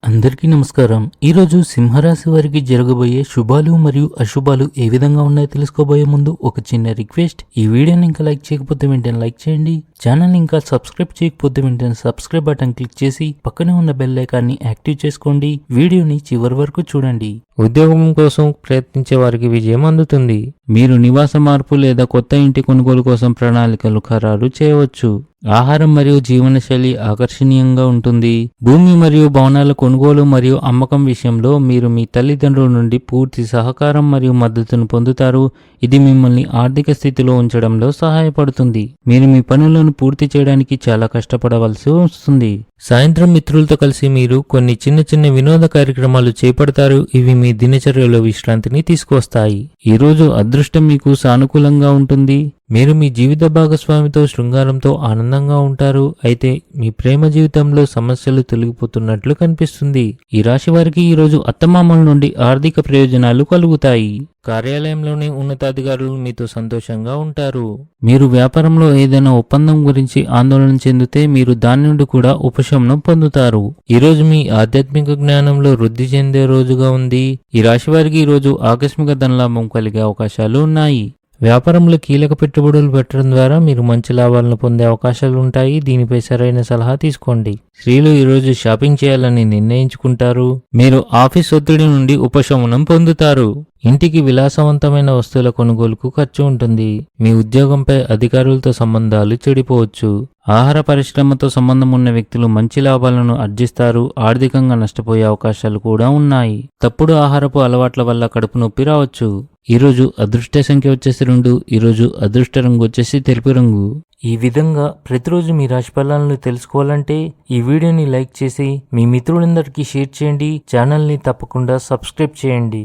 అందరికీ నమస్కారం. ఈరోజు సింహరాశి వారికి జరగబోయే శుభాలు మరియు అశుభాలు ఏ విధంగా ఉన్నాయో తెలుసుకోబోయే ముందు ఒక చిన్న రిక్వెస్ట్. ఈ వీడియోని ఇంకా లైక్ చేయకపోతే వెంటనే లైక్ చేయండి. ఛానల్ ఇంకా సబ్స్క్రైబ్ చేయకపోతే వెంటనే సబ్స్క్రైబ్ బటన్ క్లిక్ చేసి పక్కనే ఉన్న బెల్ ఐకాన్ని యాక్టివ్ చేసుకోండి. వీడియోని చివరి వరకు చూడండి. ఉద్యోగం కోసం ప్రయత్నించే వారికి విజయం అందుతుంది. మీరు నివాస మార్పు లేదా కొత్త ఇంటి కొనుగోలు కోసం ప్రణాళికలు ఖరారు చేయవచ్చు. ఆహారం మరియు జీవనశైలి ఆకర్షణీయంగా ఉంటుంది. భూమి మరియు భవనాల కొనుగోలు మరియు అమ్మకం విషయంలో మీరు మీ తల్లిదండ్రుల నుండి పూర్తి సహకారం మరియు మద్దతును పొందుతారు. ఇది మిమ్మల్ని ఆర్థిక స్థితిలో ఉంచడంలో సహాయపడుతుంది. మీరు మీ పనులను పూర్తి చేయడానికి చాలా కష్టపడవలసి వస్తుంది. సాయంత్రం మిత్రులతో కలిసి మీరు కొన్ని చిన్న చిన్న వినోద కార్యక్రమాలు చేపడతారు. ఇవి మీ దినచర్యలో విశ్రాంతిని తీసుకొస్తాయి. ఈ రోజు అదృష్టం మీకు సానుకూలంగా ఉంటుంది. మీరు మీ జీవిత భాగస్వామితో శృంగారంతో ఆనందంగా ఉంటారు. అయితే మీ ప్రేమ జీవితంలో సమస్యలు తొలగిపోతున్నట్లు కనిపిస్తుంది. ఈ రాశి వారికి ఈరోజు అత్తమామల నుండి ఆర్థిక ప్రయోజనాలు కలుగుతాయి. కార్యాలయంలోని ఉన్నతాధికారులు మీతో సంతోషంగా ఉంటారు. మీరు వ్యాపారంలో ఏదైనా ఒప్పందం గురించి ఆందోళన చెందితే మీరు దాని నుండి కూడా ఉపశమనం పొందుతారు. ఈరోజు మీ ఆధ్యాత్మిక జ్ఞానంలో వృద్ధి చెందే రోజుగా ఉంది. ఈ రాశి వారికి ఈరోజు ఆకస్మిక ధనలాభం కలిగే అవకాశాలు ఉన్నాయి. వ్యాపారంలో కీలక పెట్టుబడులు పెట్టడం ద్వారా మీరు మంచి లాభాలను పొందే అవకాశాలు ఉంటాయి. దీనిపై సరైన సలహా తీసుకోండి. స్త్రీలు ఈరోజు షాపింగ్ చేయాలని నిర్ణయించుకుంటారు. మీరు ఆఫీస్ ఒత్తిడి నుండి ఉపశమనం పొందుతారు. ఇంటికి విలాసవంతమైన వస్తువుల కొనుగోలుకు ఖర్చు ఉంటుంది. మీ ఉద్యోగంపై అధికారులతో సంబంధాలు చెడిపోవచ్చు. ఆహార పరిశ్రమతో సంబంధం ఉన్న వ్యక్తులు మంచి లాభాలను ఆర్జిస్తారు. ఆర్థికంగా నష్టపోయే అవకాశాలు కూడా ఉన్నాయి. తప్పుడు ఆహారపు అలవాట్ల వల్ల కడుపు నొప్పి రావచ్చు. ఈరోజు అదృష్ట సంఖ్య వచ్చేసి 2. ఈరోజు అదృష్ట రంగు వచ్చేసి తెలుపు రంగు. ఈ విధంగా ప్రతిరోజు మీ రాశి ఫలాలను తెలుసుకోవాలంటే ఈ వీడియోని లైక్ చేసి మీ మిత్రులందరికీ షేర్ చేయండి. ఛానల్ని తప్పకుండా సబ్స్క్రైబ్ చేయండి.